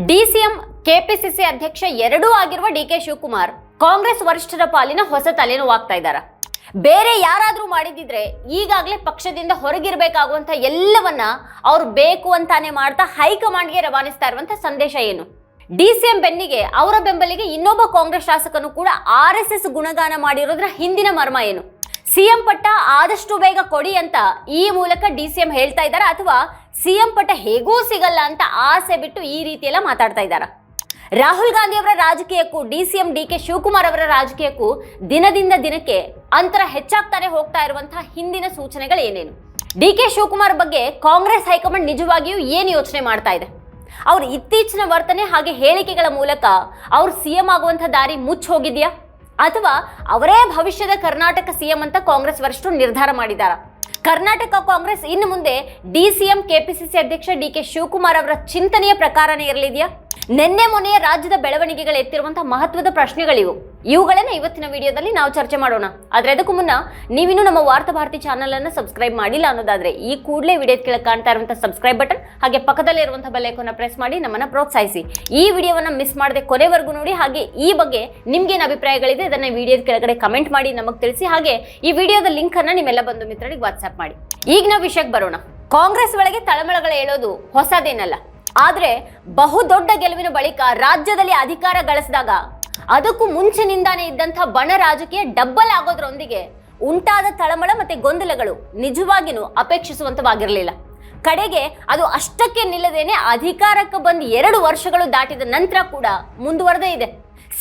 DCM KPCC ಅಧ್ಯಕ್ಷ ಎರಡೂ ಆಗಿರುವ ಡಿಕೆ ಶಿವಕುಮಾರ್ ಕಾಂಗ್ರೆಸ್ ವರಿಷ್ಠರ ಪಾಲಿನ ಹೊಸ ತಲೆನೋವಾಗ್ತಾ ಇದ್ದಾರೆ. ಬೇರೆ ಯಾರಾದ್ರೂ ಮಾಡಿದಿದ್ರೆ ಈಗಾಗಲೇ ಪಕ್ಷದಿಂದ ಹೊರಗಿರಬೇಕಾಗುವಂತ ಎಲ್ಲವನ್ನ ಅವ್ರು ಬೇಕು ಅಂತಾನೆ ಮಾಡ್ತಾ ಹೈಕಮಾಂಡ್ಗೆ ರವಾನಿಸ್ತಾ ಇರುವಂತ ಸಂದೇಶ ಏನು? ಡಿಸಿಎಂ ಬೆನ್ನಿಗೆ ಅವರ ಬೆಂಬಲಿಗೆ ಇನ್ನೊಬ್ಬ ಕಾಂಗ್ರೆಸ್ ಶಾಸಕನು ಕೂಡ RSS ಗುಣಗಾನ ಮಾಡಿರೋದ್ರ ಹಿಂದಿನ ಮರ್ಮ ಏನು? ಸಿಎಂ ಪಟ್ಟ ಆದಷ್ಟು ಬೇಗ ಕೊಡಿ ಅಂತ ಈ ಮೂಲಕ ಡಿಸಿಎಂ ಹೇಳ್ತಾ ಇದ್ದಾರಾ ಅಥವಾ ಸಿಎಂ ಪಟ್ಟ ಹೇಗೂ ಸಿಗಲ್ಲ ಅಂತ ಆಸೆ ಬಿಟ್ಟು ಈ ರೀತಿಯೆಲ್ಲ ಮಾತಾಡ್ತಾ ಇದ್ದಾರಾ? ರಾಹುಲ್ ಗಾಂಧಿ ಅವರ ರಾಜಕೀಯಕ್ಕೂ ಡಿಸಿಎಂ ಡಿಕೆ ಶಿವಕುಮಾರ್ ಅವರ ರಾಜಕೀಯಕ್ಕೂ ದಿನದಿಂದ ದಿನಕ್ಕೆ ಅಂತರ ಹೆಚ್ಚಾಗ್ತಾನೆ ಹೋಗ್ತಾ ಇರುವಂತಹ ಹಿಂದಿನ ಸೂಚನೆಗಳು ಏನೇನು? ಡಿಕೆ ಶಿವಕುಮಾರ್ ಬಗ್ಗೆ ಕಾಂಗ್ರೆಸ್ ಹೈಕಮಾಂಡ್ ನಿಜವಾಗಿಯೂ ಏನು ಯೋಚನೆ ಮಾಡ್ತಾ ಇದೆ? ಅವ್ರ ಇತ್ತೀಚಿನ ವರ್ತನೆ ಹಾಗೆ ಹೇಳಿಕೆಗಳ ಮೂಲಕ ಅವ್ರು ಸಿಎಂ ಆಗುವಂಥ ದಾರಿ ಮುಚ್ಚಿ ಹೋಗಿದ್ಯಾ ಅಥವಾ ಅವರೇ ಭವಿಷ್ಯದ ಕರ್ನಾಟಕ ಸಿಎಂ ಅಂತ ಕಾಂಗ್ರೆಸ್ ವರಿಷ್ಠರು ನಿರ್ಧಾರ ಮಾಡಿದಾರ? ಕರ್ನಾಟಕ ಕಾಂಗ್ರೆಸ್ ಇನ್ನು ಮುಂದೆ ಡಿಸಿಎಂ ಕೆಪಿಸಿಸಿ ಅಧ್ಯಕ್ಷ ಡಿಕೆ ಶಿವಕುಮಾರ್ ಅವರ ಚಿಂತನೆಯ ಪ್ರಕಾರನೇ ಇರಲಿದೆಯಾ? ನಿನ್ನೆ ಮೊನ್ನೆಯ ರಾಜ್ಯದ ಬೆಳವಣಿಗೆಗಳು ಎತ್ತಿರುವಂತಹ ಮಹತ್ವದ ಪ್ರಶ್ನೆಗಳಿವು. ಇವುಗಳನ್ನ ಇವತ್ತಿನ ವಿಡಿಯೋದಲ್ಲಿ ನಾವು ಚರ್ಚೆ ಮಾಡೋಣ. ಆದ್ರೆ ಅದಕ್ಕೂ ಮುನ್ನ ನೀವಿನ್ನೂ ನಮ್ಮ ವಾರ್ತಾ ಭಾರತಿ ಚಾನಲ್ ಅನ್ನು ಸಬ್ಸ್ಕ್ರೈಬ್ ಮಾಡಿಲ್ಲ ಅನ್ನೋದಾದ್ರೆ ಈ ಕೂಡಲೇ ವಿಡಿಯೋ ಕೆಳಗೆ ಕಾಣ್ತಾ ಇರುವಂತಹ ಸಬ್ಸ್ಕ್ರೈಬ್ ಬಟನ್ ಹಾಗೆ ಪಕ್ಕದಲ್ಲೇ ಇರುವಂತಹ ಬೆಲ್ ಐಕಾನ್ ಪ್ರೆಸ್ ಮಾಡಿ ನಮ್ಮನ್ನ ಪ್ರೋತ್ಸಾಹಿಸಿ. ಈ ವಿಡಿಯೋವನ್ನ ಮಿಸ್ ಮಾಡದೆ ಕೊನೆವರೆಗೂ ನೋಡಿ. ಹಾಗೆ ಈ ಬಗ್ಗೆ ನಿಮ್ಗೇನು ಅಭಿಪ್ರಾಯಗಳಿದೆ ಅದನ್ನ ವಿಡಿಯೋದ ಕೆಳಗಡೆ ಕಮೆಂಟ್ ಮಾಡಿ ನಮಗೆ ತಿಳಿಸಿ. ಹಾಗೆ ಈ ವಿಡಿಯೋದ ಲಿಂಕ್ ಅನ್ನ ನಿಮ್ಮೆಲ್ಲ ಬಂಧು ಮಿತ್ರರಿಗೆ ವಾಟ್ಸ್ಆಪ್ ಮಾಡಿ. ಈಗ ನಾವು ವಿಷಯಕ್ಕೆ ಬರೋಣ. ಕಾಂಗ್ರೆಸ್ ಒಳಗೆ ತಳಮಳಗಳು ಹೇಳೋದು ಹೊಸದೇನಲ್ಲ. ಆದ್ರೆ ಬಹುದೊಡ್ಡ ಗೆಲುವಿನ ಬಳಿಕ ರಾಜ್ಯದಲ್ಲಿ ಅಧಿಕಾರ ಗಳಿಸಿದಾಗ ಅದಕ್ಕೂ ಮುಂಚಿನಿಂದಾನೇ ಇದ್ದಂಥ ಬಣ ರಾಜಕೀಯ ಡಬ್ಬಲ್ ಆಗೋದ್ರೊಂದಿಗೆ ಉಂಟಾದ ತಳಮಳ ಮತ್ತೆ ಗೊಂದಲಗಳು ನಿಜವಾಗಿಯೂ ಅಪೇಕ್ಷಿಸುವಂತವಾಗಿರಲಿಲ್ಲ. ಕಡೆಗೆ ಅದು ಅಷ್ಟಕ್ಕೆ ನಿಲ್ಲದೇನೆ ಅಧಿಕಾರಕ್ಕೆ ಬಂದು 2 ವರ್ಷಗಳು ದಾಟಿದ ನಂತರ ಕೂಡ ಮುಂದುವರೆದೇ ಇದೆ.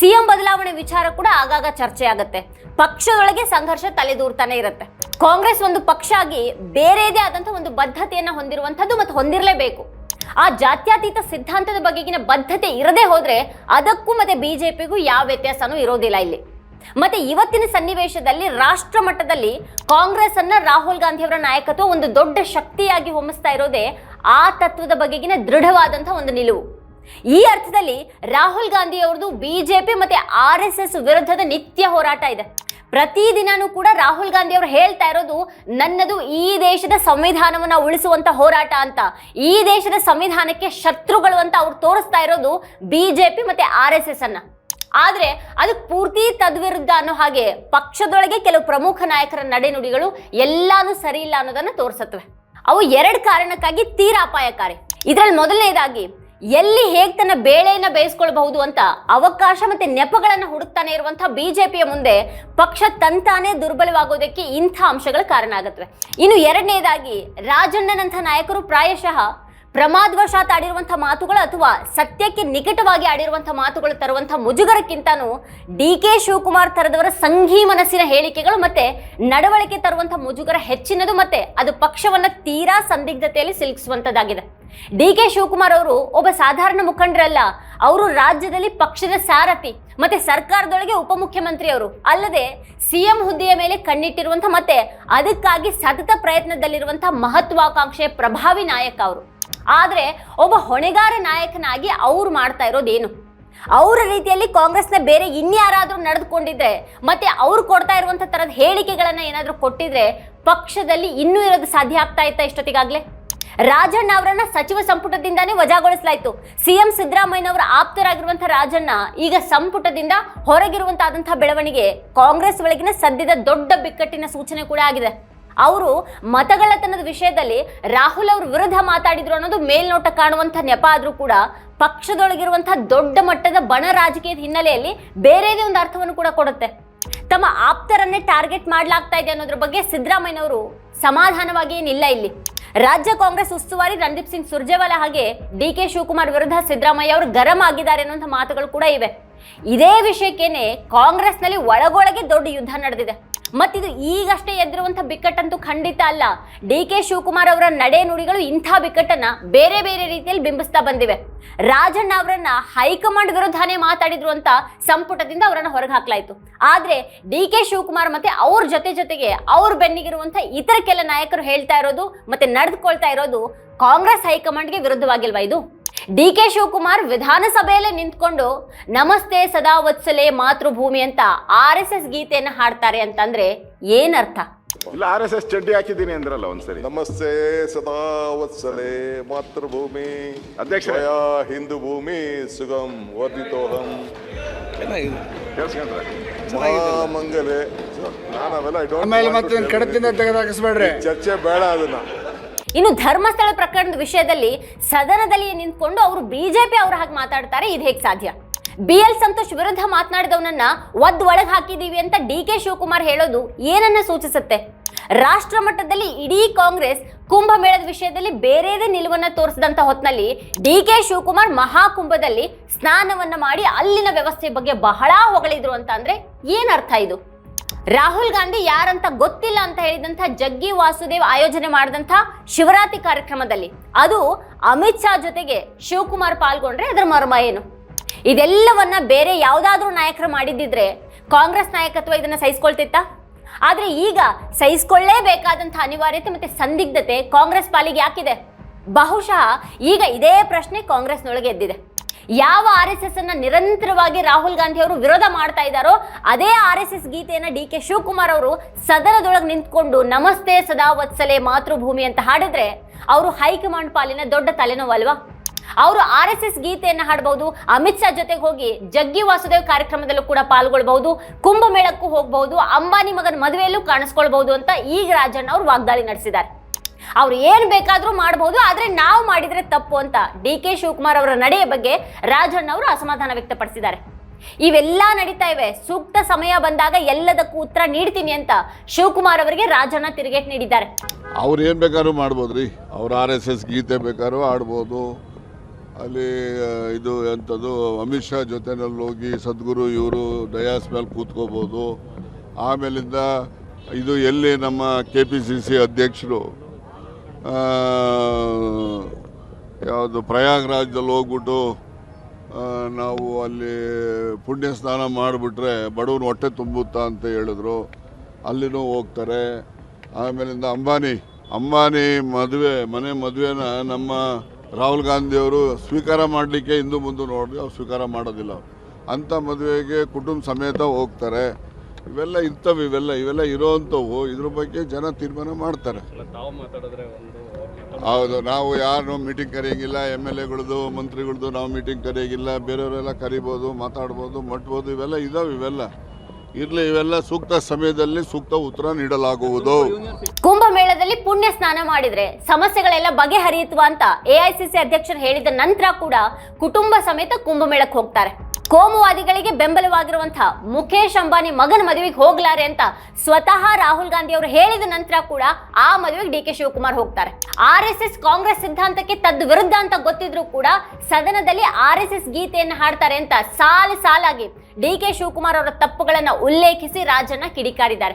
ಸಿಎಂ ಬದಲಾವಣೆ ವಿಚಾರ ಕೂಡ ಆಗಾಗ ಚರ್ಚೆ ಆಗುತ್ತೆ. ಪಕ್ಷದೊಳಗೆ ಸಂಘರ್ಷ ತಲೆದೂರ್ತಾನೆ ಇರುತ್ತೆ. ಕಾಂಗ್ರೆಸ್ ಒಂದು ಪಕ್ಷ ಆಗಿ ಬೇರೆದೇ ಆದಂಥ ಒಂದು ಬದ್ಧತೆಯನ್ನ ಹೊಂದಿರುವಂಥದ್ದು ಮತ್ತು ಹೊಂದಿರಲೇಬೇಕು. ಆ ಜಾತ್ಯತೀತ ಸಿದ್ಧಾಂತದ ಬಗೆಗಿನ ಬದ್ಧತೆ ಇರದೇ ಹೋದ್ರೆ ಅದಕ್ಕೂ ಮತ್ತೆ ಬಿಜೆಪಿಗೂ ಯಾವ ವ್ಯತ್ಯಾಸನೂ ಇರೋದಿಲ್ಲ ಇಲ್ಲಿ. ಮತ್ತೆ ಇವತ್ತಿನ ಸನ್ನಿವೇಶದಲ್ಲಿ ರಾಷ್ಟ್ರ ಮಟ್ಟದಲ್ಲಿ ಕಾಂಗ್ರೆಸ್ ಅನ್ನ ರಾಹುಲ್ ಗಾಂಧಿ ಅವರ ನಾಯಕತ್ವ ಒಂದು ದೊಡ್ಡ ಶಕ್ತಿಯಾಗಿ ಹೊಮ್ಮಿಸ್ತಾ ಇರೋದೇ ಆ ತತ್ವದ ಬಗೆಗಿನ ದೃಢವಾದಂತಹ ಒಂದು ನಿಲುವು. ಈ ಅರ್ಥದಲ್ಲಿ ರಾಹುಲ್ ಗಾಂಧಿ ಅವ್ರದ್ದು ಬಿಜೆಪಿ ಮತ್ತೆ RSS ವಿರುದ್ಧದ ನಿತ್ಯ ಹೋರಾಟ ಇದೆ. ಪ್ರತಿದಿನನೂ ಕೂಡ ರಾಹುಲ್ ಗಾಂಧಿ ಅವರು ಹೇಳ್ತಾ ಇರೋದು ನನ್ನದು ಈ ದೇಶದ ಸಂವಿಧಾನವನ್ನ ಉಳಿಸುವಂತ ಹೋರಾಟ ಅಂತ. ಈ ದೇಶದ ಸಂವಿಧಾನಕ್ಕೆ ಶತ್ರುಗಳು ಅಂತ ಅವ್ರು ತೋರಿಸ್ತಾ ಇರೋದು ಬಿಜೆಪಿ ಮತ್ತೆ RSS ಅನ್ನ. ಆದ್ರೆ ಅದಕ್ಕೆ ಪೂರ್ತಿ ತದ್ವಿರುದ್ಧ ಅನ್ನೋ ಹಾಗೆ ಪಕ್ಷದೊಳಗೆ ಕೆಲವು ಪ್ರಮುಖ ನಾಯಕರ ನಡೆನುಡಿಗಳು ಎಲ್ಲಾನು ಸರಿ ಇಲ್ಲ ಅನ್ನೋದನ್ನ ತೋರಿಸುತ್ತವೆ. ಅವು 2 ಕಾರಣಕ್ಕಾಗಿ ತೀರಾ ಅಪಾಯಕಾರಿ. ಇದರಲ್ಲಿ ಮೊದಲನೇದಾಗಿ ಎಲ್ಲಿ ಹೇಗೆ ತನ್ನ ಬೇಳೆಯನ್ನ ಬೇಯಿಸ್ಕೊಳ್ಬಹುದು ಅಂತ ಅವಕಾಶ ಮತ್ತೆ ನೆಪಗಳನ್ನ ಹುಡುಕ್ತಾನೆ ಇರುವಂತಹ ಬಿಜೆಪಿಯ ಮುಂದೆ ಪಕ್ಷ ತಂತಾನೆ ದುರ್ಬಲವಾಗೋದಕ್ಕೆ ಇಂಥ ಅಂಶಗಳು ಕಾರಣ ಆಗುತ್ತವೆ. ಇನ್ನು 2ನೇದಾಗಿ ರಾಜಣ್ಣನಂಥ ನಾಯಕರು ಪ್ರಾಯಶಃ ಪ್ರಮಾದವಶಾತ್ ಆಡಿರುವಂತಹ ಮಾತುಗಳು ಅಥವಾ ಸತ್ಯಕ್ಕೆ ನಿಕಟವಾಗಿ ಆಡಿರುವಂತಹ ಮಾತುಗಳು ತರುವಂತಹ ಮುಜುಗರಕ್ಕಿಂತನೂ ಡಿಕೆ ಶಿವಕುಮಾರ್ ತರದವರ ಸಂಘಿ ಮನಸ್ಸಿನ ಹೇಳಿಕೆಗಳು ಮತ್ತೆ ನಡವಳಿಕೆ ತರುವಂತಹ ಮುಜುಗರ ಹೆಚ್ಚಿನದು ಮತ್ತೆ ಅದು ಪಕ್ಷವನ್ನ ತೀರಾ ಸಂದಿಗ್ಧತೆಯಲ್ಲಿ ಸಿಲುಕಿಸುವಂತದ್ದಾಗಿದೆ. ಡಿಕೆ ಶಿವಕುಮಾರ್ ಅವರು ಒಬ್ಬ ಸಾಧಾರಣ ಮುಖಂಡರಲ್ಲ. ಅವರು ರಾಜ್ಯದಲ್ಲಿ ಪಕ್ಷದ ಸಾರಥಿ ಮತ್ತೆ ಸರ್ಕಾರದೊಳಗೆ ಉಪಮುಖ್ಯಮಂತ್ರಿ ಅವರು ಅಲ್ಲದೆ ಸಿಎಂ ಹುದ್ದೆಯ ಮೇಲೆ ಕಣ್ಣಿಟ್ಟಿರುವಂತಹ ಮತ್ತೆ ಅದಕ್ಕಾಗಿ ಸತತ ಪ್ರಯತ್ನದಲ್ಲಿರುವಂತಹ ಮಹತ್ವಾಕಾಂಕ್ಷೆಯ ಪ್ರಭಾವಿ ನಾಯಕ ಅವರು. ಆದ್ರೆ ಒಬ್ಬ ಹೊಣೆಗಾರ ನಾಯಕನಾಗಿ ಅವ್ರು ಮಾಡ್ತಾ ಇರೋದೇನು? ಅವರ ರೀತಿಯಲ್ಲಿ ಕಾಂಗ್ರೆಸ್ನ ಬೇರೆ ಇನ್ಯಾರಾದ್ರೂ ನಡೆದುಕೊಂಡಿದ್ರೆ ಮತ್ತೆ ಅವ್ರು ಕೊಡ್ತಾ ಇರುವಂತ ತರದ ಹೇಳಿಕೆಗಳನ್ನ ಏನಾದ್ರೂ ಕೊಟ್ಟಿದ್ರೆ ಪಕ್ಷದಲ್ಲಿ ಇನ್ನೂ ಇರೋದು ಸಾಧ್ಯ ಆಗ್ತಾ ಇತ್ತಾ ಇಷ್ಟೊತ್ತಿಗಾಗ್ಲೇ? ರಾಜಣ್ಣ ಅವರನ್ನ ಸಚಿವ ಸಂಪುಟದಿಂದಾನೇ ವಜಾಗೊಳಿಸಲಾಯಿತು. ಸಿಎಂ ಸಿದ್ದರಾಮಯ್ಯನವರ ಆಪ್ತರಾಗಿರುವಂತಹ ರಾಜಣ್ಣ ಈಗ ಸಂಪುಟದಿಂದ ಹೊರಗಿರುವಂತಾದಂತಹ ಬೆಳವಣಿಗೆ ಕಾಂಗ್ರೆಸ್ ಒಳಗಿನ ಸದ್ಯದ ದೊಡ್ಡ ಬಿಕ್ಕಟ್ಟಿನ ಸೂಚನೆ ಕೂಡ ಆಗಿದೆ. ಅವರು ಮತಗಳ್ಳತನದ ವಿಷಯದಲ್ಲಿ ರಾಹುಲ್ ಅವ್ರ ವಿರುದ್ಧ ಮಾತಾಡಿದ್ರು ಅನ್ನೋದು ಮೇಲ್ನೋಟ ಕಾಣುವಂಥ ನೆಪ ಆದ್ರೂ ಕೂಡ ಪಕ್ಷದೊಳಗಿರುವಂತಹ ದೊಡ್ಡ ಮಟ್ಟದ ಬಣ ರಾಜಕೀಯದ ಹಿನ್ನೆಲೆಯಲ್ಲಿ ಬೇರೆದೇ ಒಂದು ಅರ್ಥವನ್ನು ಕೂಡ ಕೊಡುತ್ತೆ. ತಮ್ಮ ಆಪ್ತರನ್ನೇ ಟಾರ್ಗೆಟ್ ಮಾಡಲಾಗ್ತಾ ಇದೆ ಅನ್ನೋದ್ರ ಬಗ್ಗೆ ಸಿದ್ದರಾಮಯ್ಯನವರು ಸಮಾಧಾನವಾಗಿ ಏನಿಲ್ಲ ಇಲ್ಲಿ. ರಾಜ್ಯ ಕಾಂಗ್ರೆಸ್ ಉಸ್ತುವಾರಿ ರಣದೀಪ್ ಸಿಂಗ್ ಸುರ್ಜೇವಾಲಾ ಹಾಗೆ ಡಿಕೆ ಶಿವಕುಮಾರ್ ವಿರುದ್ಧ ಸಿದ್ದರಾಮಯ್ಯ ಅವರು ಗರಂ ಆಗಿದ್ದಾರೆ ಅನ್ನುವಂಥ ಮಾತುಗಳು ಕೂಡ ಇವೆ. ಇದೇ ವಿಷಯಕ್ಕೇನೆ ಕಾಂಗ್ರೆಸ್ನಲ್ಲಿ ಒಳಗೊಳಗೆ ದೊಡ್ಡ ಯುದ್ಧ ನಡೆದಿದೆ. ಮತ್ತಿದು ಈಗಷ್ಟೇ ಎದ್ದಿರುವಂಥ ಬಿಕ್ಕಟ್ಟಂತೂ ಖಂಡಿತ ಅಲ್ಲ. ಡಿಕೆ ಶಿವಕುಮಾರ್ ಅವರ ನಡೆ ನುಡಿಗಳು ಇಂಥ ಬಿಕ್ಕಟ್ಟನ್ನ ಬೇರೆ ಬೇರೆ ರೀತಿಯಲ್ಲಿ ಬಿಂಬಿಸ್ತಾ ಬಂದಿವೆ. ರಾಜಣ್ಣ ಅವರನ್ನ ಹೈಕಮಾಂಡ್ ವಿರುದ್ಧನೇ ಮಾತಾಡಿದ್ರು ಅಂತ ಸಂಪುಟದಿಂದ ಅವರನ್ನ ಹೊರಗೆ ಹಾಕಲಾಯಿತು. ಆದ್ರೆ ಡಿಕೆ ಶಿವಕುಮಾರ್ ಮತ್ತೆ ಅವ್ರ ಜೊತೆಗೆ ಅವ್ರ ಬೆನ್ನಿಗಿರುವಂಥ ಇತರ ಕೆಲ ನಾಯಕರು ಹೇಳ್ತಾ ಇರೋದು ಮತ್ತೆ ನಡೆದುಕೊಳ್ತಾ ಇರೋದು ಕಾಂಗ್ರೆಸ್ ಹೈಕಮಾಂಡ್ಗೆ ವಿರುದ್ಧವಾಗಿಲ್ವಾ ಇದು? ಡಿಕೆ ಶಿವಕುಮಾರ್ ವಿಧಾನಸಭೆಯಲ್ಲೇ ನಿಂತ್ಕೊಂಡು ನಮಸ್ತೆ ಸದಾ ವತ್ಸಲೆ ಮಾತೃಭೂಮಿ ಅಂತ RSS ಗೀತೆಯನ್ನು ಹಾಡ್ತಾರೆ ಅಂತಂದ್ರೆ ಏನರ್ಥ? ಇಲ್ಲ RSS ಚಡ್ಡಿ ಹಾಕಿದ್ದೀನಿ ಅಂದ್ರಲ್ಲ ಒಂದ್ಸರಿ. ನಮಸ್ತೆ ಸದಾ ವತ್ಸಲೆ ಮಾತೃಭೂಮಿ ಅಧ್ಯಕ್ಷರೇ. ಹಿಂದೂ ಭೂಮಿ ಸುಗಮ್ ವರ್ಧಿತೋಹಂ ಕೇಳಿಸ್ಕೊಂಡ್ರೆ ಮಹಾಮಂಗಲೆ. ನಾನು ಅವೆಲ್ಲ ಆಮೇಲೆ ಮತ್ತೆ ಕಡತಿಂದ ತೆಗೆದಾಕಿಸ್ಬೇಡ್ರಿ, ಚರ್ಚೆ ಬೇಡ ಅದನ್ನ. ಇನ್ನು ಧರ್ಮಸ್ಥಳ ಪ್ರಕರಣದ ವಿಷಯದಲ್ಲಿ ಸದನದಲ್ಲಿ ನಿಂತ್ಕೊಂಡು ಅವರು ಬಿಜೆಪಿ ಅವ್ರ ಹಾಗೆ ಮಾತಾಡ್ತಾರೆ, ಇದು ಹೇಗೆ ಸಾಧ್ಯ? BL ಸಂತೋಷ್ ವಿರುದ್ಧ ಮಾತನಾಡಿದವನನ್ನ ಒಳಗ್ ಹಾಕಿದೀವಿ ಅಂತ DK ಶಿವಕುಮಾರ್ ಹೇಳೋದು ಏನನ್ನ ಸೂಚಿಸುತ್ತೆ? ರಾಷ್ಟ್ರ ಮಟ್ಟದಲ್ಲಿ ಇಡೀ ಕಾಂಗ್ರೆಸ್ ಕುಂಭಮೇಳದ ವಿಷಯದಲ್ಲಿ ಬೇರೆದೇ ನಿಲುವನ್ನ ತೋರಿಸಿದಂತ ಹೊತ್ನಲ್ಲಿ DK ಶಿವಕುಮಾರ್ ಮಹಾಕುಂಭದಲ್ಲಿ ಸ್ನಾನವನ್ನ ಮಾಡಿ ಅಲ್ಲಿನ ವ್ಯವಸ್ಥೆ ಬಗ್ಗೆ ಬಹಳ ಹೊಗಳಿದ್ರು ಅಂತ ಅಂದ್ರೆ ಏನ್ ಅರ್ಥ ಇದು? ರಾಹುಲ್ ಗಾಂಧಿ ಯಾರಂತ ಗೊತ್ತಿಲ್ಲ ಅಂತ ಹೇಳಿದಂತ ಜಗ್ಗಿ ವಾಸುದೇವ್ ಆಯೋಜನೆ ಮಾಡಿದಂತ ಶಿವರಾತ್ರಿ ಕಾರ್ಯಕ್ರಮದಲ್ಲಿ ಅದು ಅಮಿತ್ ಶಾ ಜೊತೆಗೆ ಶಿವಕುಮಾರ್ ಪಾಲ್ಗೊಂಡ್ರೆ ಅದರ ಮರ್ಮ ಏನು? ಇದೆಲ್ಲವನ್ನ ಬೇರೆ ಯಾವುದಾದ್ರೂ ನಾಯಕರು ಮಾಡಿದ್ದಿದ್ರೆ ಕಾಂಗ್ರೆಸ್ ನಾಯಕತ್ವ ಇದನ್ನ ಸಹಿಸ್ಕೊಳ್ತಿತ್ತ? ಆದ್ರೆ ಈಗ ಸಹಿಸ್ಕೊಳ್ಳೇಬೇಕಾದಂತ ಅನಿವಾರ್ಯತೆ ಮತ್ತೆ ಸಂದಿಗ್ಧತೆ ಕಾಂಗ್ರೆಸ್ ಪಾಲಿಗೆ ಯಾಕಿದೆ? ಬಹುಶಃ ಈಗ ಇದೇ ಪ್ರಶ್ನೆ ಕಾಂಗ್ರೆಸ್ನೊಳಗೆ ಎದ್ದಿದೆ. ಯಾವ RSS ಅನ್ನ ನಿರಂತರವಾಗಿ ರಾಹುಲ್ ಗಾಂಧಿ ಅವರು ವಿರೋಧ ಮಾಡ್ತಾ ಇದ್ದಾರೋ ಅದೇ RSS ಗೀತೆಯನ್ನ DK ಶಿವಕುಮಾರ್ ಅವರು ಸದನದೊಳಗೆ ನಿಂತ್ಕೊಂಡು ನಮಸ್ತೆ ಸದಾ ವತ್ಸಲೆ ಮಾತೃಭೂಮಿ ಅಂತ ಹಾಡಿದ್ರೆ ಅವರು ಹೈಕಮಾಂಡ್ ಪಾಲಿನ ದೊಡ್ಡ ತಲೆನೋವಲ್ವಾ? ಅವರು RSS ಗೀತೆಯನ್ನ ಹಾಡಬಹುದು, ಅಮಿತ್ ಶಾ ಜೊತೆಗೆ ಹೋಗಿ ಜಗ್ಗಿ ವಾಸುದೇವ್ ಕಾರ್ಯಕ್ರಮದಲ್ಲೂ ಕೂಡ ಪಾಲ್ಗೊಳ್ಬಹುದು, ಕುಂಭಮೇಳಕ್ಕೂ ಹೋಗಬಹುದು, ಅಂಬಾನಿ ಮಗನ ಮದುವೆಯಲ್ಲೂ ಕಾಣಿಸ್ಕೊಳ್ಬಹುದು ಅಂತ ಈಗ ರಾಜಣ್ಣ ಅವರು ವಾಗ್ದಾಳಿ ನಡೆಸಿದ್ದಾರೆ. ಅವ್ರು ಏನ್ ಬೇಕಾದ್ರೂ ಮಾಡಬಹುದು, ಆದ್ರೆ ನಾವು ಮಾಡಿದ್ರೆ ತಪ್ಪು ಅಂತ DK ಶಿವಕುಮಾರ್ ಅವರ ನಡೆಯ ಬಗ್ಗೆ ರಾಜಣ್ಣ ಅವರು ಅಸಮಾಧಾನ ವ್ಯಕ್ತಪಡಿಸಿದ್ದಾರೆ. ಇವೆಲ್ಲ ನಡೀತಾ ಇವೆ, ಸೂಕ್ತ ಸಮಯ ಬಂದಾಗ ಎಲ್ಲದಕ್ಕೂ ಉತ್ತರ ನೀಡ್ತೀನಿ ಅಂತ ಶಿವಕುಮಾರ್ ಅವರಿಗೆ ರಾಜಣ್ಣ ತಿರುಗೇಟ್ ನೀಡಿದ್ದಾರೆ. ಅವ್ರು ಏನು ಬೇಕಾದ್ರೂ ಮಾಡ್ಬೋದ್ರಿ, ಅವ್ರು RSS ಗೀತೆ ಬೇಕಾದ್ರೂ ಆಡ್ಬೋದು. ಅಲ್ಲಿ ಇದು ಎಂಥದ್ದು ಅಮಿತ್ ಶಾ ಜೊತೆನಲ್ಲಿ ಹೋಗಿ ಸದ್ಗುರು ಇವರು ಡಯಾಸ್ ಮೇಲೆ ಕೂತ್ಕೋಬೋದು. ಆಮೇಲಿಂದ ಇದು ಎಲ್ಲಿ ನಮ್ಮ KPCC ಅಧ್ಯಕ್ಷರು ಯಾವುದು ಪ್ರಯಾಗ್ರಾಜ್ದಲ್ಲಿ ಹೋಗ್ಬಿಟ್ಟು ನಾವು ಅಲ್ಲಿ ಪುಣ್ಯ ಸ್ನಾನ ಮಾಡಿಬಿಟ್ರೆ ಬಡವನ ಹೊಟ್ಟೆ ತುಂಬುತ್ತಾ ಅಂತ ಹೇಳಿದ್ರು, ಅಲ್ಲಿನೂ ಹೋಗ್ತಾರೆ. ಆಮೇಲಿಂದ ಅಂಬಾನಿ ಮದುವೆನ ನಮ್ಮ ರಾಹುಲ್ ಗಾಂಧಿಯವರು ಸ್ವೀಕಾರ ಮಾಡಲಿಕ್ಕೆ ಹಿಂದೂ ಮುಂದೆ ನೋಡಿ ಅವ್ರು ಸ್ವೀಕಾರ ಮಾಡೋದಿಲ್ಲ. ಅಂಥ ಮದುವೆಗೆ ಕುಟುಂಬ ಸಮೇತ ಹೋಗ್ತಾರೆ. ಇವೆಲ್ಲ ಇವೆಲ್ಲ ಇರೋವಂಥವು. ಇದ್ರ ಬಗ್ಗೆ ಜನ ತೀರ್ಮಾನ ಮಾಡ್ತಾರೆ. ಹೌದು, ನಾವು ಯಾರು ಮೀಟಿಂಗ್ ಕರೆಯೋಂಗಿಲ್ಲ, MLAಗಳದ್ದು ಮಂತ್ರಿಗಳದ್ದು ನಾವು ಮೀಟಿಂಗ್ ಕರೆಯೋಂಗಿಲ್ಲ. ಬೇರೆಯವರೆಲ್ಲ ಕರಿಬೋದು, ಮಾತಾಡ್ಬೋದು, ಮಟ್ಬೋದು. ಇವೆಲ್ಲ ಇರಲಿ, ಇವೆಲ್ಲ ಸೂಕ್ತ ಸಮಯದಲ್ಲಿ ಸೂಕ್ತ ಉತ್ತರ ನೀಡಲಾಗುವುದು. ಕುಂಭಮೇಳದಲ್ಲಿ ಪುಣ್ಯ ಸ್ನಾನ ಮಾಡಿದ್ರೆ ಸಮಸ್ಯೆಗಳೆಲ್ಲ ಬಗೆಹರಿಯುತ್ತವಾ ಅಂತ AICC ಅಧ್ಯಕ್ಷರು ಹೇಳಿದ ನಂತರ ಕೂಡ ಕುಟುಂಬ ಸಮೇತ ಕುಂಭಮೇಳಕ್ಕೆ ಹೋಗ್ತಾರೆ. ಕೋಮುವಾದಿಗಳಿಗೆ ಬೆಂಬಲವಾಗಿರುವಂತಹ ಮುಖೇಶ್ ಅಂಬಾನಿ ಮಗನ ಮದುವೆಗೆ ಹೋಗ್ಲಾರೆ ಅಂತ ಸ್ವತಃ ರಾಹುಲ್ ಗಾಂಧಿ ಅವರು ಹೇಳಿದ ನಂತರ ಕೂಡ ಆ ಮದುವೆಗೆ DK ಶಿವಕುಮಾರ್ ಹೋಗ್ತಾರೆ. RSS ಕಾಂಗ್ರೆಸ್ ಸಿದ್ಧಾಂತಕ್ಕೆ ತದ್ದು ವಿರುದ್ಧ ಅಂತ ಗೊತ್ತಿದ್ರು ಕೂಡ ಸದನದಲ್ಲಿ RSS ಗೀತೆಯನ್ನು ಹಾಡ್ತಾರೆ ಅಂತ ಸಾಲಾಗಿ DK ಶಿವಕುಮಾರ್ ಅವರ ತಪ್ಪುಗಳನ್ನ ಉಲ್ಲೇಖಿಸಿ ರಾಜಣ್ಣ ಕಿಡಿಕಾರಿದ್ದಾರೆ.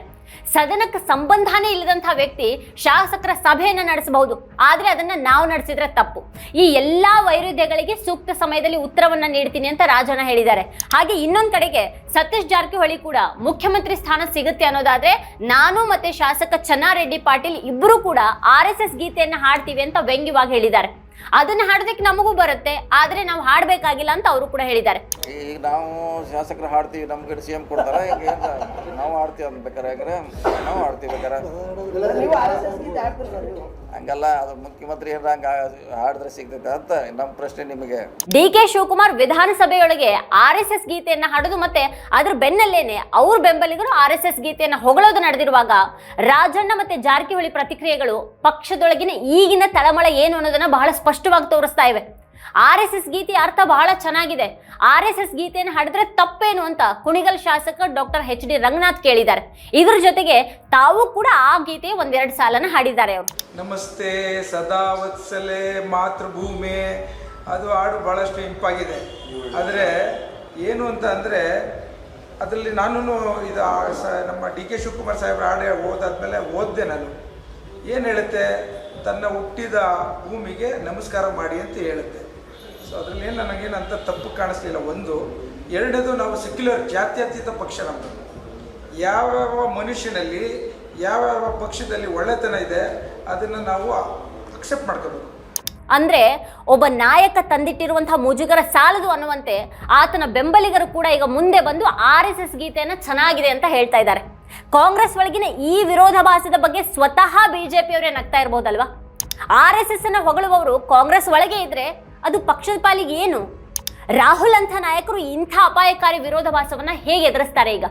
ಸದನಕ್ಕೆ ಸಂಬಂಧನೇ ಇಲ್ಲದಂತಹ ವ್ಯಕ್ತಿ ಶಾಸಕರ ಸಭೆಯನ್ನ ನಡೆಸಬಹುದು, ಆದ್ರೆ ಅದನ್ನ ನಾವು ನಡೆಸಿದ್ರೆ ತಪ್ಪು. ಈ ಎಲ್ಲಾ ವೈರುಧ್ಯಗಳಿಗೆ ಸೂಕ್ತ ಸಮಯದಲ್ಲಿ ಉತ್ತರವನ್ನ ನೀಡ್ತೀನಿ ಅಂತ ರಾಜಣ್ಣ ಹೇಳಿದ್ದಾರೆ. ಹಾಗೆ ಇನ್ನೊಂದ್ ಕಡೆಗೆ ಸತೀಶ್ ಜಾರಕಿಹೊಳಿ ಕೂಡ ಮುಖ್ಯಮಂತ್ರಿ ಸ್ಥಾನ ಸಿಗುತ್ತೆ ಅನ್ನೋದಾದ್ರೆ ನಾನು ಮತ್ತೆ ಶಾಸಕ ಚೆನ್ನಾರೆಡ್ಡಿ ಪಾಟೀಲ್ ಇಬ್ಬರು ಕೂಡ RSS ಗೀತೆಯನ್ನ ಹಾಡ್ತೀವಿ ಅಂತ ವ್ಯಂಗ್ಯವಾಗಿ ಹೇಳಿದ್ದಾರೆ. ಅದನ್ನ ಹಾಡೋದಕ್ಕೆ ನಮಗೂ ಬರುತ್ತೆ, ಆದ್ರೆ ನಾವು ಹಾಡ್ಬೇಕಾಗಿಲ್ಲ ಅಂತ ಅವರು ಕೂಡ ಹೇಳಿದ್ದಾರೆ. ಈಗ ನಾವು ಶಾಸಕರು ಹಾಡ್ತೀವಿ, ನಮ್ಮ ಕಡೆ CM ಕೊಡ್ತಾರ, ಈಗ ನಾವು ಹಾಡ್ತೀವಿ ಅನ್ಬೇಕಾರೆ, ಯಾಕಂದ್ರೆ ನಾವು ಹಾಡ್ತೀವಿ ಬೇಕಾರೆ ಹಂಗಲ್ಲ. ಅದು ಮುಖ್ಯಮಂತ್ರಿ ಹಂಗ ಹಾಡಿದ್ರೆ ಸಿಗ್ತೈತೆ ಅಂತ ನಮ್ಮ ಪ್ರಶ್ನೆ ನಿಮಗೆ. DK ಶಿವಕುಮಾರ್ ವಿಧಾನಸಭೆಯೊಳಗೆ RSS ಗೀತೆಯನ್ನ ಹಾಡೋದು ಮತ್ತೆ ಅದ್ರ ಬೆನ್ನಲ್ಲೇನೆ ಅವ್ರ ಬೆಂಬಲಿಗರು RSS ಗೀತೆಯನ್ನ ಹೊಗಳೋದು ನಡೆದಿರುವಾಗ ರಾಜಣ್ಣ ಮತ್ತೆ ಜಾರಕಿಹೊಳಿ ಪ್ರತಿಕ್ರಿಯೆಗಳು ಪಕ್ಷದೊಳಗಿನ ಈಗಿನ ತಳಮಳ ಏನು ಅನ್ನೋದನ್ನ ಬಹಳ ಸ್ಪಷ್ಟವಾಗಿ ತೋರಿಸ್ತಾ ಇವೆ. RSS ಗೀತೆ ಅರ್ಥ ಬಹಳ ಚೆನ್ನಾಗಿದೆ, RSS ಗೀತೆಯನ್ನು ಹಾಡಿದ್ರೆ ತಪ್ಪೇನು ಅಂತ ಕುಣಿಗಲ್ ಶಾಸಕ ಡಾಕ್ಟರ್ HD ರಂಗನಾಥ್ ಕೇಳಿದ್ದಾರೆ. ಇದ್ರ ಜೊತೆಗೆ ತಾವು ಕೂಡ ಆ ಗೀತೆ ಒಂದೆರಡು ಸಾಲನ್ನ ಹಾಡಿದ್ದಾರೆ. ಅವರು ನಮಸ್ತೆ ಸದಾ ವತ್ಸಲೆ ಮಾತೃಭೂಮಿ ಅದು ಹಾಡು ಭಾಳಷ್ಟು ಇಂಪಾಗಿದೆ. ಆದರೆ ಏನು ಅಂತ ಅಂದರೆ ಅದರಲ್ಲಿ ನಾನು ಇದು ನಮ್ಮ DK ಶಿವಕುಮಾರ್ ಸಾಹೇಬ್ರ ಹಾಡು ಓದಾದ್ಮೇಲೆ ಓದಿದೆ. ನಾನು ಏನು ಹೇಳುತ್ತೆ, ತನ್ನ ಹುಟ್ಟಿದ ಭೂಮಿಗೆ ನಮಸ್ಕಾರ ಮಾಡಿ ಅಂತ ಹೇಳುತ್ತೆ. ಸೊ ಅದರಲ್ಲಿ ಏನು ನನಗೇನಂತ ತಪ್ಪು ಕಾಣಿಸ್ಲಿಲ್ಲ. ಒಂದು, ಎರಡನೇದು, ನಾವು ಸೆಕ್ಯುಲರ್ ಜಾತ್ಯತೀತ ಪಕ್ಷ ನಮ್ಮದು. ಯಾವ್ಯಾವ ಮನುಷ್ಯನಲ್ಲಿ ಯಾವ್ಯಾವ ಪಕ್ಷದಲ್ಲಿ ಒಳ್ಳೆತನ ಇದೆ ಅದನ್ನು ನಾವು ಅಕ್ಸೆಪ್ಟ್ ಮಾಡ್ಕೋಬೇಕು. ಅಂದ್ರೆ ಒಬ್ಬ ನಾಯಕ ತಂದಿಟ್ಟಿರುವಂತಹ ಮುಜುಗರ ಸಾಲದು ಅನ್ನುವಂತೆ ಆತನ ಬೆಂಬಲಿಗರು ಕೂಡ ಈಗ ಮುಂದೆ ಬಂದು RSS ಗೀತೆಯನ್ನ ಚೆನ್ನಾಗಿದೆ ಅಂತ ಹೇಳ್ತಾ ಇದ್ದಾರೆ. ಕಾಂಗ್ರೆಸ್ ಒಳಗಿನ ಈ ವಿರೋಧಾಭಾಸದ ಬಗ್ಗೆ ಸ್ವತಃ ಬಿಜೆಪಿಯವರೇ ನಗ್ತಾ ಇರ್ಬೋದಲ್ವಾ? RSS ಅನ್ನ ಹೊಗಳುವವರು ಕಾಂಗ್ರೆಸ್ ಒಳಗೆ ಇದ್ರೆ ಅದು ಪಕ್ಷದ ಪಾಲಿಗೆ ಏನು? ರಾಹುಲ್ ಅಂತ ನಾಯಕರು ಇಂಥ ಅಪಾಯಕಾರಿ ವಿರೋಧಾಭಾಸವನ್ನ ಹೇಗೆ ಎದುರಿಸ್ತಾರೆ? ಈಗ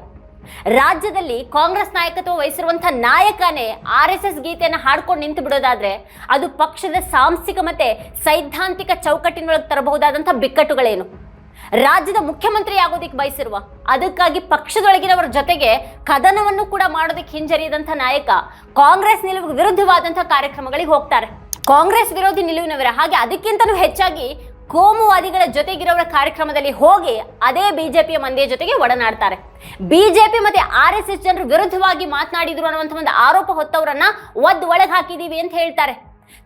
ರಾಜ್ಯದಲ್ಲಿ ಕಾಂಗ್ರೆಸ್ ನಾಯಕತ್ವ ವಹಿಸಿರುವಂತಹ ನಾಯಕನೇ RSS ಗೀತೆಯನ್ನು ಹಾಡ್ಕೊಂಡು ನಿಂತು ಬಿಡೋದಾದ್ರೆ ಅದು ಪಕ್ಷದ ಸಾಂಸ್ಥಿಕ ಮತ್ತೆ ಸೈದ್ಧಾಂತಿಕ ಚೌಕಟ್ಟಿನೊಳಗೆ ತರಬಹುದಾದಂತಹ ಬಿಕ್ಕಟ್ಟುಗಳೇನು? ರಾಜ್ಯದ ಮುಖ್ಯಮಂತ್ರಿ ಆಗೋದಿಕ್ಕೆ ಬಯಸಿರುವ, ಅದಕ್ಕಾಗಿ ಪಕ್ಷದೊಳಗಿನವರ ಜೊತೆಗೆ ಕದನವನ್ನು ಕೂಡ ಮಾಡೋದಕ್ಕೆ ಹಿಂಜರಿಯದಂಥ ನಾಯಕ ಕಾಂಗ್ರೆಸ್ ನಿಲುವಿಗೆ ವಿರುದ್ಧವಾದಂತಹ ಕಾರ್ಯಕ್ರಮಗಳಿಗೆ ಹೋಗ್ತಾರೆ. ಕಾಂಗ್ರೆಸ್ ವಿರೋಧಿ ನಿಲುವಿನವರ ಹಾಗೆ ಅದಕ್ಕಿಂತಲೂ ಹೆಚ್ಚಾಗಿ ಕೋಮುವಾದಿಗಳ ಜೊತೆಗಿರೋರ ಕಾರ್ಯಕ್ರಮದಲ್ಲಿ ಹೋಗಿ ಅದೇ ಬಿಜೆಪಿಯ ಮಂದಿಯ ಜೊತೆಗೆ ಒಡನಾಡ್ತಾರೆ. ಬಿಜೆಪಿ ಮತ್ತೆ RSS ಜನರು ವಿರುದ್ಧವಾಗಿ ಮಾತನಾಡಿದ್ರು ಅನ್ನುವಂಥ ಒಂದು ಆರೋಪ ಹೊತ್ತವರನ್ನ ಒಳಗೆ ಹಾಕಿದೀವಿ ಅಂತ ಹೇಳ್ತಾರೆ.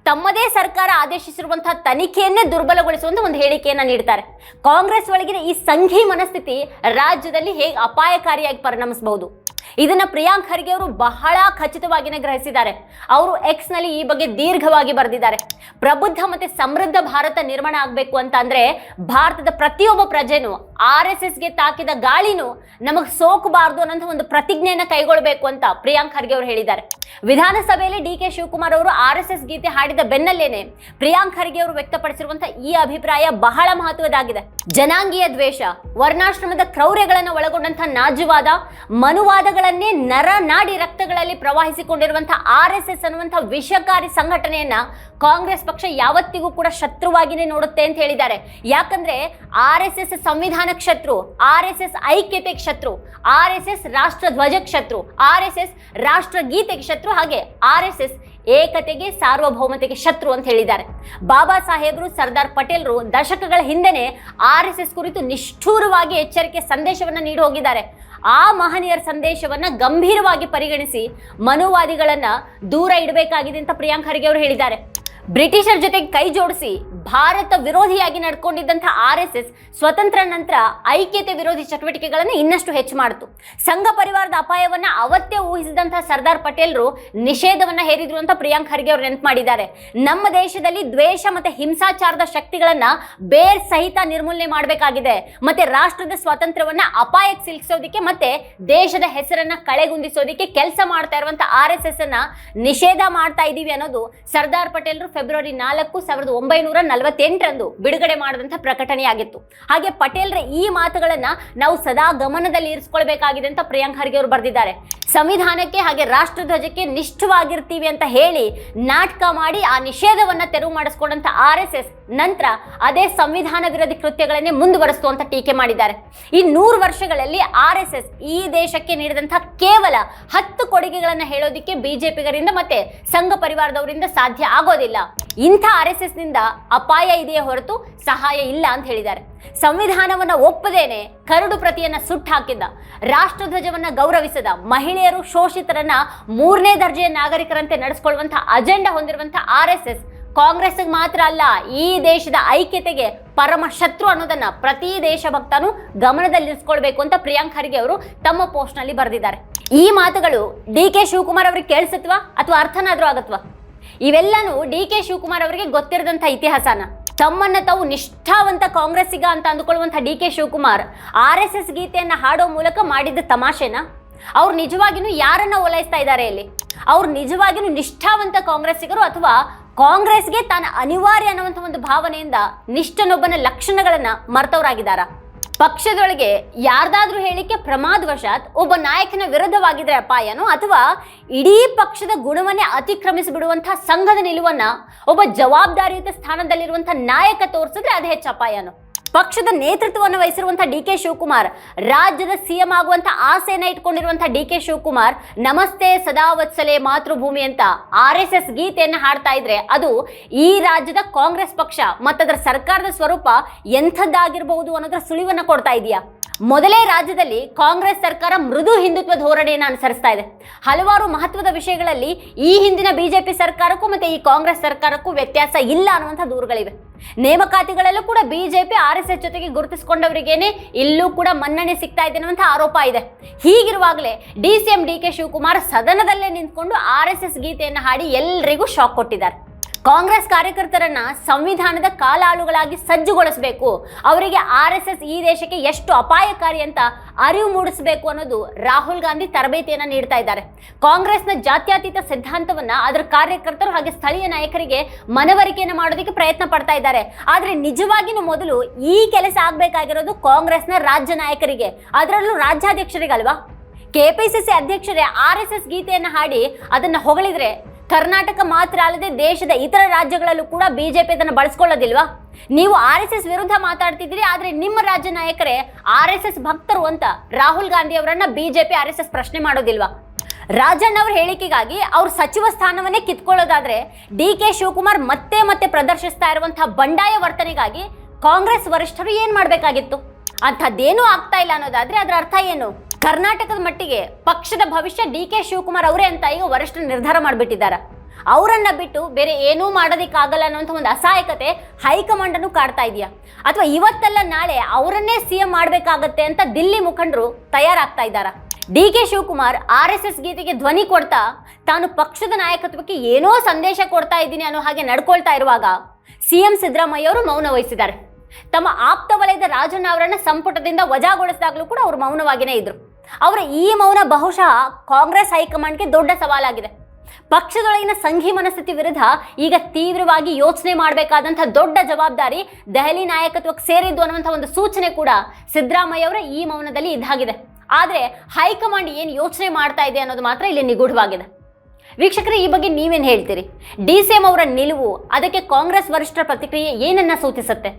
ತಮ್ಮದೇ ಸರ್ಕಾರ ಆದೇಶಿಸಿರುವಂತಹ ತನಿಖೆಯನ್ನೇ ದುರ್ಬಲಗೊಳಿಸುವಂತ ಒಂದು ಹೇಳಿಕೆಯನ್ನ ನೀಡ್ತಾರೆ. ಕಾಂಗ್ರೆಸ್ ಒಳಗಿನ ಈ ಸಂಘಿ ಮನಸ್ಥಿತಿ ರಾಜ್ಯದಲ್ಲಿ ಹೇಗೆ ಅಪಾಯಕಾರಿಯಾಗಿ ಪರಿಣಮಿಸಬಹುದು? ಇದನ್ನ ಪ್ರಿಯಾಂಕ್ ಖರ್ಗೆ ಅವರು ಬಹಳ ಖಚಿತವಾಗಿನೇ ಗ್ರಹಿಸಿದ್ದಾರೆ. ಅವರು ಎಕ್ಸ್ ನಲ್ಲಿ ಈ ಬಗ್ಗೆ ದೀರ್ಘವಾಗಿ ಬರೆದಿದ್ದಾರೆ. ಪ್ರಬುದ್ಧ ಮತ್ತೆ ಸಮೃದ್ಧ ಭಾರತ ನಿರ್ಮಾಣ ಆಗಬೇಕು ಅಂತ ಅಂದ್ರೆ ಭಾರತದ ಪ್ರತಿಯೊಬ್ಬ ಪ್ರಜೆನೂ RSSಗೆ ತಾಕಿದ ಗಾಳಿನೂ ನಮಗೆ ಸೋಕಬಾರದು ಅನ್ನೋ ಒಂದು ಪ್ರತಿಜ್ಞೆಯನ್ನ ಕೈಗೊಳ್ಳಬೇಕು ಅಂತ ಪ್ರಿಯಾಂಕ್ ಖರ್ಗೆ ಅವರು ಹೇಳಿದ್ದಾರೆ. ವಿಧಾನಸಭೆಯಲ್ಲಿ DK ಶಿವಕುಮಾರ್ ಅವರು RSS ಗೀತೆ ಹಾಡಿದ ಬೆನ್ನಲ್ಲೇನೆ ಪ್ರಿಯಾಂಕ್ ಖರ್ಗೆ ಅವರು ವ್ಯಕ್ತಪಡಿಸಿರುವಂತಹ ಈ ಅಭಿಪ್ರಾಯ ಬಹಳ ಮಹತ್ವದಾಗಿದೆ. ಜನಾಂಗೀಯ ದ್ವೇಷ, ವರ್ಣಾಶ್ರಮದ ಕ್ರೌರ್ಯಗಳನ್ನು ಒಳಗೊಂಡಂತಹ ನಾಜುವಾದ, ಮನುವಾದಗಳನ್ನೇ ನರ ನಾಡಿ ರಕ್ತಗಳಲ್ಲಿ ಪ್ರವಾಹಿಸಿಕೊಂಡಿರುವಂತಹ RSS ಅನ್ನುವಂತಹ ವಿಷಕಾರಿ ಸಂಘಟನೆಯನ್ನ ಕಾಂಗ್ರೆಸ್ ಪಕ್ಷ ಯಾವತ್ತಿಗೂ ಕೂಡ ಶತ್ರುವಾಗಿನೇ ನೋಡುತ್ತೆ ಅಂತ ಹೇಳಿದ್ದಾರೆ. ಯಾಕಂದ್ರೆ RSS ಸಂವಿಧಾನಕ್ಕೆ ಶತ್ರು, RSS ಐಕ್ಯತೆಗೆ ಶತ್ರು, RSS ರಾಷ್ಟ್ರ ಧ್ವಜಕ್ಕೆ ಶತ್ರು, RSS ರಾಷ್ಟ್ರ ಗೀತೆಗೆ ಶತ್ರು, ಹಾಗೆ RSS ಏಕತೆಗೆ ಸಾರ್ವಭೌಮತೆಗೆ ಶತ್ರು ಅಂತ ಹೇಳಿದ್ದಾರೆ. ಬಾಬಾ ಸಾಹೇಬರು, ಸರ್ದಾರ್ ಪಟೇಲ್ರು ದಶಕಗಳ ಹಿಂದೆನೆ RSS ಕುರಿತು ನಿಷ್ಠೂರವಾಗಿ ಎಚ್ಚರಿಕೆ ಸಂದೇಶವನ್ನ ನೀಡಿ ಹೋಗಿದ್ದಾರೆ. ಆ ಮಹನೀಯರ ಸಂದೇಶವನ್ನ ಗಂಭೀರವಾಗಿ ಪರಿಗಣಿಸಿ ಮನುವಾದಿಗಳನ್ನ ದೂರ ಇಡಬೇಕಾಗಿದೆ ಅಂತ ಪ್ರಿಯಾಂಕ್ ಖರ್ಗೆ ಅವರು ಹೇಳಿದ್ದಾರೆ. ಬ್ರಿಟಿಷರ ಜೊತೆಗೆ ಕೈ ಜೋಡಿಸಿ ಭಾರತ ವಿರೋಧಿಯಾಗಿ ನಡ್ಕೊಂಡಿದ್ದಂತಹ RSS ಸ್ವತಂತ್ರ ನಂತರ ಐಕ್ಯತೆ ವಿರೋಧಿ ಚಟುವಟಿಕೆಗಳನ್ನು ಇನ್ನಷ್ಟು ಹೆಚ್ಚು ಮಾಡಿತು. ಸಂಘ ಪರಿವಾರದ ಅಪಾಯವನ್ನ ಅವತ್ತೇ ಊಹಿಸಿದಂತಹ ಸರ್ದಾರ್ ಪಟೇಲ್ರು ನಿಷೇಧವನ್ನ ಹೇರಿದ್ರು ಅಂತ ಪ್ರಿಯಾಂಕ್ ಖರ್ಗೆ ಅವರು ನೆನಪು ಮಾಡಿದ್ದಾರೆ. ನಮ್ಮ ದೇಶದಲ್ಲಿ ದ್ವೇಷ ಮತ್ತೆ ಹಿಂಸಾಚಾರದ ಶಕ್ತಿಗಳನ್ನ ಬೇರ್ ಸಹಿತ ನಿರ್ಮೂಲನೆ ಮಾಡಬೇಕಾಗಿದೆ. ಮತ್ತೆ ರಾಷ್ಟ್ರದ ಸ್ವಾತಂತ್ರ್ಯವನ್ನ ಅಪಾಯಕ್ಕೆ ಸಿಲುಕಿಸೋದಿಕ್ಕೆ ಮತ್ತೆ ದೇಶದ ಹೆಸರನ್ನ ಕಳೆಗುಂದಿಸೋದಿಕ್ಕೆ ಕೆಲಸ ಮಾಡ್ತಾ ಇರುವಂತಹ RSS ಅನ್ನ ನಿಷೇಧ ಮಾಡ್ತಾ ಇದೀವಿ ಅನ್ನೋದು ಸರ್ದಾರ್ ಪಟೇಲ್ರು ಫೆಬ್ರವರಿ 4, 1948 ಬಿಡುಗಡೆ ಮಾಡಿದಂಥ ಪ್ರಕಟಣೆಯಾಗಿತ್ತು. ಹಾಗೆ ಪಟೇಲ್ರ ಈ ಮಾತುಗಳನ್ನ ನಾವು ಸದಾ ಗಮನದಲ್ಲಿ ಇರಿಸಿಕೊಳ್ಬೇಕಾಗಿದೆ ಅಂತ ಪ್ರಿಯಾಂಕ್ ಖರ್ಗೆ ಅವರು ಬರೆದಿದ್ದಾರೆ. ಸಂವಿಧಾನಕ್ಕೆ ಹಾಗೆ ರಾಷ್ಟ್ರಧ್ವಜಕ್ಕೆ ನಿಷ್ಠವಾಗಿರ್ತೀವಿ ಅಂತ ಹೇಳಿ ನಾಟಕ ಮಾಡಿ ಆ ನಿಷೇಧವನ್ನ ತೆರವು ಮಾಡಿಸ್ಕೊಂಡಂತ RSS ನಂತರ ಅದೇ ಸಂವಿಧಾನ ವಿರೋಧಿ ಕೃತ್ಯಗಳನ್ನೇ ಮುಂದುವರಿಸ್ತು ಅಂತ ಟೀಕೆ ಮಾಡಿದ್ದಾರೆ. ಈ 100 ವರ್ಷಗಳಲ್ಲಿ RSS ಈ ದೇಶಕ್ಕೆ ನೀಡಿದಂತಹ ಕೇವಲ 10 ಕೊಡುಗೆಗಳನ್ನ ಹೇಳೋದಿಕ್ಕೆ ಬಿಜೆಪಿಗರಿಂದ ಮತ್ತೆ ಸಂಘ ಪರಿವಾರದವರಿಂದ ಸಾಧ್ಯ ಆಗೋದಿಲ್ಲ. ಇಂಥ RSS ನಿಂದ ಅಪಾಯ ಇದೆಯೇ ಹೊರತು ಸಹಾಯ ಇಲ್ಲ ಅಂತ ಹೇಳಿದ್ದಾರೆ. ಸಂವಿಧಾನವನ್ನ ಒಪ್ಪದೇನೆ ಕರಡು ಪ್ರತಿಯನ್ನ ಸುಟ್ಟು ಹಾಕಿದ್ದ, ರಾಷ್ಟ್ರಧ್ವಜವನ್ನ ಗೌರವಿಸದ, ಮಹಿಳೆಯರು ಶೋಷಿತರನ್ನ 3ನೇ ದರ್ಜೆಯ ನಾಗರಿಕರಂತೆ ನಡೆಸಿಕೊಳ್ಳುವಂತಹ ಅಜೆಂಡಾ ಹೊಂದಿರುವಂತಹ RSS ಕಾಂಗ್ರೆಸ್ಗೆ ಮಾತ್ರ ಅಲ್ಲ, ಈ ದೇಶದ ಐಕ್ಯತೆಗೆ ಪರಮ ಶತ್ರು ಅನ್ನೋದನ್ನ ಪ್ರತಿ ದೇಶಭಕ್ತನು ಗಮನದಲ್ಲಿರಿಸಿಕೊಳ್ಬೇಕು ಅಂತ ಪ್ರಿಯಾಂಕ್ ಖರ್ಗೆ ಅವರು ತಮ್ಮ ಪೋಸ್ಟ್ ನಲ್ಲಿ ಬರೆದಿದ್ದಾರೆ. ಈ ಮಾತುಗಳು DK ಶಿವಕುಮಾರ್ ಅವರಿಗೆ ಕೇಳಿಸತ್ವಾ ಅಥವಾ ಅರ್ಥನಾದ್ರೂ ಆಗತ್ವಾ? ಇವೆಲ್ಲನೂ DK ಶಿವಕುಮಾರ್ ಅವರಿಗೆ ಗೊತ್ತಿರದಂಥ ಇತಿಹಾಸನ. ತಮ್ಮನ್ನ ತಾವು ನಿಷ್ಠಾವಂತ ಕಾಂಗ್ರೆಸ್ಸಿಗ ಅಂತ ಅಂದುಕೊಳ್ಳುವಂಥ DK ಶಿವಕುಮಾರ್ RSS ಗೀತೆಯನ್ನ ಹಾಡೋ ಮೂಲಕ ಮಾಡಿದ್ದ ತಮಾಷೆನ? ಅವ್ರು ನಿಜವಾಗಿನೂ ಯಾರನ್ನ ಓಲೈಸ್ತಾ ಇದ್ದಾರೆ ಇಲ್ಲಿ? ಅವ್ರು ನಿಜವಾಗಿನೂ ನಿಷ್ಠಾವಂತ ಕಾಂಗ್ರೆಸ್ಸಿಗರು ಅಥವಾ ಕಾಂಗ್ರೆಸ್ಗೆ ತಾನು ಅನಿವಾರ್ಯ ಅನ್ನುವಂಥ ಒಂದು ಭಾವನೆಯಿಂದ ನಿಷ್ಠನೊಬ್ಬನ ಲಕ್ಷಣಗಳನ್ನ ಮರ್ತವರಾಗಿದ್ದಾರಾ? ಪಕ್ಷದೊಳಗೆ ಯಾರ್ದಾದ್ರೂ ಹೇಳಿಕೆ ಪ್ರಮಾದವಶಾತ್ ಒಬ್ಬ ನಾಯಕನ ವಿರುದ್ಧವಾಗಿದ್ರೆ ಅಪಾಯನೋ ಅಥವಾ ಇಡೀ ಪಕ್ಷದ ಗುಣವನ್ನೇ ಅತಿಕ್ರಮಿಸಿ ಬಿಡುವಂತಹ ಸಂಘದ ನಿಲುವನ್ನ ಒಬ್ಬ ಜವಾಬ್ದಾರಿಯುತ ಸ್ಥಾನದಲ್ಲಿರುವಂತಹ ನಾಯಕ ತೋರಿಸಿದ್ರೆ ಅದು ಹೆಚ್ಚು ಅಪಾಯನೋ? ಪಕ್ಷದ ನೇತೃತ್ವವನ್ನು ವಹಿಸಿರುವಂತಹ DK ಶಿವಕುಮಾರ್, ರಾಜ್ಯದ CM ಆಗುವಂತ ಆಸೆಯನ್ನ ಇಟ್ಕೊಂಡಿರುವಂತಹ DK ಶಿವಕುಮಾರ್ ನಮಸ್ತೆ ಸದಾ ವತ್ಸಲೆ ಮಾತೃಭೂಮಿ ಅಂತ RSS ಗೀತೆಯನ್ನ ಹಾಡ್ತಾ ಇದ್ರೆ ಅದು ಈ ರಾಜ್ಯದ ಕಾಂಗ್ರೆಸ್ ಪಕ್ಷ ಮತ್ತದರ ಸರ್ಕಾರದ ಸ್ವರೂಪ ಎಂಥದ್ದಾಗಿರಬಹುದು ಅನ್ನೋದರ ಸುಳಿವನ್ನ ಕೊಡ್ತಾ ಇದೆಯಾ? ಮೊದಲೇ ರಾಜ್ಯದಲ್ಲಿ ಕಾಂಗ್ರೆಸ್ ಸರ್ಕಾರ ಮೃದು ಹಿಂದುತ್ವ ಧೋರಣೆಯನ್ನು ಅನುಸರಿಸ್ತಾ ಇದೆ. ಹಲವಾರು ಮಹತ್ವದ ವಿಷಯಗಳಲ್ಲಿ ಈ ಹಿಂದಿನ ಬಿಜೆಪಿ ಸರ್ಕಾರಕ್ಕೂ ಮತ್ತೆ ಈ ಕಾಂಗ್ರೆಸ್ ಸರ್ಕಾರಕ್ಕೂ ವ್ಯತ್ಯಾಸ ಇಲ್ಲ ಅನ್ನುವಂಥ ದೂರುಗಳಿವೆ. ನೇಮಕಾತಿಗಳಲ್ಲೂ ಕೂಡ ಬಿಜೆಪಿ RSS ಜೊತೆಗೆ ಗುರುತಿಸಿಕೊಂಡವರಿಗೇನೆ ಇಲ್ಲೂ ಕೂಡ ಮನ್ನಣೆ ಸಿಗ್ತಾ ಇದೆ ಅನ್ನುವಂಥ ಆರೋಪ ಇದೆ. ಹೀಗಿರುವಾಗಲೇ DCM DK ಶಿವಕುಮಾರ್ ಸದನದಲ್ಲೇ ನಿಂತ್ಕೊಂಡು RSS ಗೀತೆಯನ್ನು ಹಾಡಿ ಎಲ್ಲರಿಗೂ ಶಾಕ್ ಕೊಟ್ಟಿದ್ದಾರೆ. ಕಾಂಗ್ರೆಸ್ ಕಾರ್ಯಕರ್ತರನ್ನ ಸಂವಿಧಾನದ ಕಾಲಾಳುಗಳಾಗಿ ಸಜ್ಜುಗೊಳಿಸಬೇಕು, ಅವರಿಗೆ RSS ಈ ದೇಶಕ್ಕೆ ಎಷ್ಟು ಅಪಾಯಕಾರಿ ಅಂತ ಅರಿವು ಮೂಡಿಸಬೇಕು ಅನ್ನೋದು ರಾಹುಲ್ ಗಾಂಧಿ ತರಬೇತಿಯನ್ನ ನೀಡ್ತಾ ಇದ್ದಾರೆ. ಕಾಂಗ್ರೆಸ್ನ ಜಾತ್ಯತೀತ ಸಿದ್ಧಾಂತವನ್ನ ಅದರ ಕಾರ್ಯಕರ್ತರು ಹಾಗೆ ಸ್ಥಳೀಯ ನಾಯಕರಿಗೆ ಮನವರಿಕೆಯನ್ನು ಮಾಡೋದಕ್ಕೆ ಪ್ರಯತ್ನ ಪಡ್ತಾ ಇದ್ದಾರೆ. ಆದ್ರೆ ನಿಜವಾಗಿನೂ ಮೊದಲು ಈ ಕೆಲಸ ಆಗ್ಬೇಕಾಗಿರೋದು ಕಾಂಗ್ರೆಸ್ನ ರಾಜ್ಯ ನಾಯಕರಿಗೆ, ಅದರಲ್ಲೂ ರಾಜ್ಯಾಧ್ಯಕ್ಷರಿಗಲ್ವಾ? KPCC ಅಧ್ಯಕ್ಷರೇ RSS ಗೀತೆಯನ್ನ ಹಾಡಿ ಅದನ್ನ ಹೊಗಳಿದ್ರೆ ಕರ್ನಾಟಕ ಮಾತ್ರ ಅಲ್ಲದೆ ದೇಶದ ಇತರ ರಾಜ್ಯಗಳಲ್ಲೂ ಕೂಡ ಬಿಜೆಪಿ ಅದನ್ನು ಬಳಸ್ಕೊಳ್ಳೋದಿಲ್ವಾ? ನೀವು RSS ವಿರುದ್ಧ ಮಾತಾಡ್ತಿದ್ದೀರಿ, ಆದ್ರೆ ನಿಮ್ಮ ರಾಜ್ಯ ನಾಯಕರೇ RSS ಭಕ್ತರು ಅಂತ ರಾಹುಲ್ ಗಾಂಧಿ ಅವರನ್ನ ಬಿಜೆಪಿ RSS ಪ್ರಶ್ನೆ ಮಾಡೋದಿಲ್ವಾ? ರಾಜಣ್ಣ ಅವ್ರ ಹೇಳಿಕೆಗಾಗಿ ಅವ್ರ ಸಚಿವ ಸ್ಥಾನವನ್ನೇ ಕಿತ್ಕೊಳ್ಳೋದಾದ್ರೆ DK ಶಿವಕುಮಾರ್ ಮತ್ತೆ ಪ್ರದರ್ಶಿಸ್ತಾ ಇರುವಂತಹ ಬಂಡಾಯ ವರ್ತನೆಗಾಗಿ ಕಾಂಗ್ರೆಸ್ ವರಿಷ್ಠರು ಏನ್ ಮಾಡ್ಬೇಕಾಗಿತ್ತು? ಅಂಥದ್ದೇನೂ ಆಗ್ತಾ ಇಲ್ಲ ಅನ್ನೋದಾದ್ರೆ ಅದರ ಅರ್ಥ ಏನು? ಕರ್ನಾಟಕದ ಮಟ್ಟಿಗೆ ಪಕ್ಷದ ಭವಿಷ್ಯ DK ಶಿವಕುಮಾರ್ ಅವರೇ ಅಂತ ಈಗ ವರಿಷ್ಠರು ನಿರ್ಧಾರ ಮಾಡಿಬಿಟ್ಟಿದ್ದಾರೆ. ಅವರನ್ನ ಬಿಟ್ಟು ಬೇರೆ ಏನೂ ಮಾಡೋದಕ್ಕಾಗಲ್ಲ ಅನ್ನೋಂಥ ಒಂದು ಅಸಹಾಯಕತೆ ಹೈಕಮಾಂಡ್ ಅನ್ನು ಕಾಡ್ತಾ ಇದೆಯಾ? ಅಥವಾ ಇವತ್ತಲ್ಲ ನಾಳೆ ಅವರನ್ನೇ CM ಮಾಡಬೇಕಾಗತ್ತೆ ಅಂತ ದಿಲ್ಲಿ ಮುಖಂಡರು ತಯಾರಾಗ್ತಾ ಇದ್ದಾರಾ? DK ಶಿವಕುಮಾರ್ RSS ಗೀತೆಗೆ ಧ್ವನಿ ಕೊಡ್ತಾ ತಾನು ಪಕ್ಷದ ನಾಯಕತ್ವಕ್ಕೆ ಏನೋ ಸಂದೇಶ ಕೊಡ್ತಾ ಇದ್ದೀನಿ ಅನ್ನೋ ಹಾಗೆ ನಡ್ಕೊಳ್ತಾ ಇರುವಾಗ CM ಸಿದ್ದರಾಮಯ್ಯ ಅವರು ಮೌನ ವಹಿಸಿದ್ದಾರೆ. ತಮ್ಮ ಆಪ್ತ ವಲಯದ ರಾಜಣ್ಣ ಅವರನ್ನ ಸಂಪುಟದಿಂದ ವಜಾಗೊಳಿಸಿದಾಗಲೂ ಕೂಡ ಅವರು ಮೌನವಾಗಿಯೇ ಇದ್ರು. ಅವರ ಈ ಮೌನ ಬಹುಶಃ ಕಾಂಗ್ರೆಸ್ ಹೈಕಮಾಂಡ್ಗೆ ದೊಡ್ಡ ಸವಾಲಾಗಿದೆ. ಪಕ್ಷದೊಳಗಿನ ಸಂಘಿ ಮನಸ್ಥಿತಿ ವಿರುದ್ಧ ಈಗ ತೀವ್ರವಾಗಿ ಯೋಚನೆ ಮಾಡಬೇಕಾದಂತಹ ದೊಡ್ಡ ಜವಾಬ್ದಾರಿ ದೆಹಲಿ ನಾಯಕತ್ವಕ್ಕೆ ಸೇರಿದ್ದು ಅನ್ನುವಂಥ ಒಂದು ಸೂಚನೆ ಕೂಡ ಸಿದ್ದರಾಮಯ್ಯ ಅವರ ಈ ಮೌನದಲ್ಲಿ ಇದ್ದಾಗಿದೆ. ಆದರೆ ಹೈಕಮಾಂಡ್ ಏನು ಯೋಚನೆ ಮಾಡ್ತಾ ಇದೆ ಅನ್ನೋದು ಮಾತ್ರ ಇಲ್ಲಿ ನಿಗೂಢವಾಗಿದೆ. ವೀಕ್ಷಕರೇ, ಈ ಬಗ್ಗೆ ನೀವೇನು ಹೇಳ್ತೀರಿ? DCM ಅವರ ನಿಲುವು, ಅದಕ್ಕೆ ಕಾಂಗ್ರೆಸ್ ವರಿಷ್ಠರ ಪ್ರತಿಕ್ರಿಯೆ ಏನನ್ನ ಸೂಚಿಸುತ್ತೆ?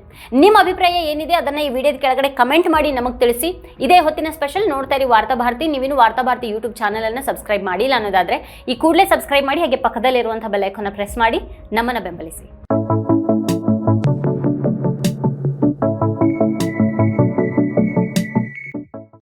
ನಿಮ್ಮ ಅಭಿಪ್ರಾಯ ಏನಿದೆ ಅದನ್ನ ಈ ವಿಡಿಯೋದ ಕೆಳಗಡೆ ಕಮೆಂಟ್ ಮಾಡಿ ನಮಗೆ ತಿಳಿಸಿ. ಇದೇ ಹೊತ್ತಿನ ಸ್ಪೆಷಲ್ ನೋಡ್ತಾ ಇರಿ ವಾರ್ತಾಭಾರತಿ. ನೀವಿನ್ನು ವಾರ್ತಾಭಾರತಿ ಯೂಟ್ಯೂಬ್ ಚಾನಲ್ ಅನ್ನು ಸಬ್ಸ್ಕ್ರೈಬ್ ಮಾಡಿಲ್ಲ ಅನ್ನೋದಾದ್ರೆ ಈ ಕೂಡಲೇ ಸಬ್ಸ್ಕ್ರೈಬ್ ಮಾಡಿ, ಹಾಗೆ ಪಕ್ಕದಲ್ಲಿರುವಂತಹ ಬೆಲ್ ಐಕಾನ್ ಪ್ರೆಸ್ ಮಾಡಿ ನಮ್ಮನ್ನ ಬೆಂಬಲಿಸಿ.